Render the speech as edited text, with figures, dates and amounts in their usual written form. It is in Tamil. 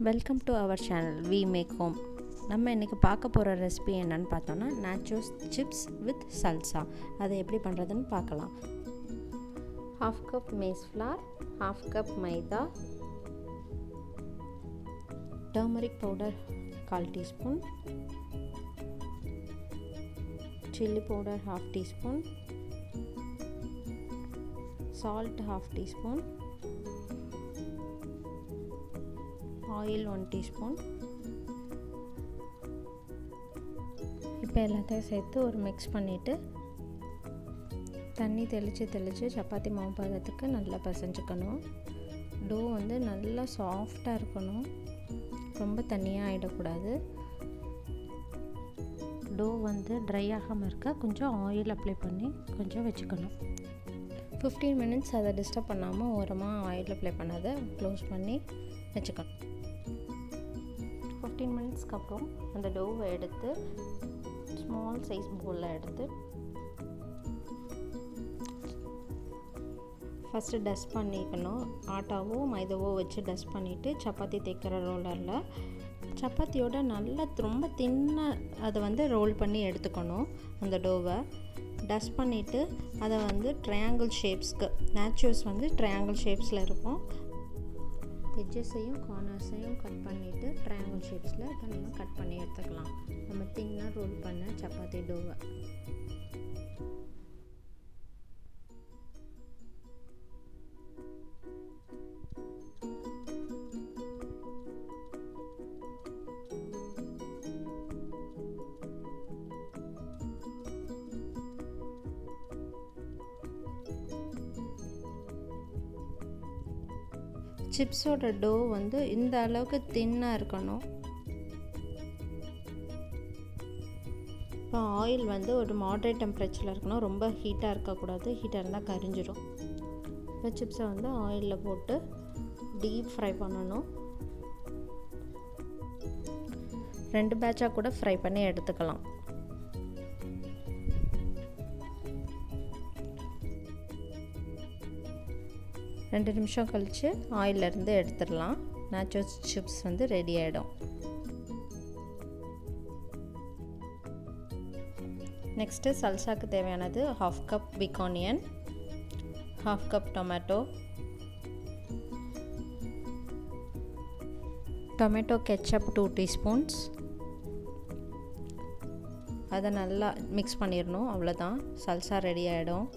Welcome to our channel we make home. நம்ம இன்றைக்கி பார்க்க போகிற ரெசிபி என்னென்னு பார்த்தோன்னா நாச்சோஸ் சிப்ஸ் வித் சல்சா. அதை எப்படி பண்ணுறதுன்னு பார்க்கலாம். 1/2 cup maize flour, 1/2 cup maida, turmeric powder 1/4 teaspoon, chilli powder 1/2 teaspoon, salt 1/2 teaspoon, oil 1 teaspoon. இப்போ எல்லாத்தையும் சேர்த்து ஒரு மிக்ஸ் பண்ணிவிட்டு தண்ணி தெளித்து சப்பாத்தி மாவு பதத்துக்கு நல்லா பிசைஞ்சுக்கணும். டோ வந்து நல்லா சாஃப்டாக இருக்கணும், ரொம்ப தண்ணியாக ஆகிடக்கூடாது. டோ வந்து ட்ரை ஆகாமல் இருக்க கொஞ்சம் ஆயில் அப்ளை பண்ணி கொஞ்சம் வச்சுக்கணும். 15 மினிட்ஸ் அதை டிஸ்டர்ப் பண்ணாமல் ஓரமாக ஆயில் அப்ளை பண்ணாத க்ளோஸ் பண்ணி வச்சுக்கணும். 15 மினிட்ஸ்க்கு அப்புறம் அந்த டோவை எடுத்து ஸ்மால் சைஸ் பவுலில் எடுத்து ஃபஸ்ட்டு டஸ்ட் பண்ணிக்கணும். ஆட்டாவோ மைதாவோ வச்சு டஸ்ட் பண்ணிவிட்டு சப்பாத்தி தேய்க்கிற ரோலரில் சப்பாத்தியோட நல்லா ரொம்ப தின்னாக அதை வந்து ரோல் பண்ணி எடுத்துக்கணும். அந்த டோவை டஸ்ட் பண்ணிவிட்டு அதை வந்து ட்ரையாங்கிள் ஷேப்ஸ்க்கு, நாச்சோஸ் வந்து ட்ரையாங்கிள் ஷேப்ஸில் இருக்கும். எட்ஜஸையும் கார்னர்ஸையும் கட் பண்ணிவிட்டு ட்ரையாங்கிள் ஷேப்ஸில் இப்போ நம்ம கட் பண்ணி எடுத்துக்கலாம். நம்ம தின்னாக ரோல் பண்ண சப்பாத்தி டோவை சிப்ஸோட டோ வந்து இந்த அளவுக்கு தின்னாக இருக்கணும். இப்போ ஆயில் வந்து ஒரு மாட்ரேட் டெம்பரேச்சரில் இருக்கணும், ரொம்ப ஹீட்டாக இருக்கக்கூடாது. ஹீட்டாக இருந்தால் கரிஞ்சிடும். இப்போ சிப்ஸை வந்து ஆயிலில் போட்டு டீப் ஃப்ரை பண்ணணும். 2 பேட்சாக கூட ஃப்ரை பண்ணி எடுத்துக்கலாம். ரெண்டு நிமிஷம் கழித்து ஆயிலிருந்து எடுத்துடலாம். நாச்சோஸ் சிப்ஸ் வந்து ரெடி ஆகிடும். நெக்ஸ்ட்டு சல்சாக்கு தேவையானது 1/2 cup big onion, 1/2 cup tomato, tomato ketchup 2 teaspoons. அதை நல்லா மிக்ஸ் பண்ணிடணும். அவ்வளோதான், சல்சா ரெடி ஆகிடும்.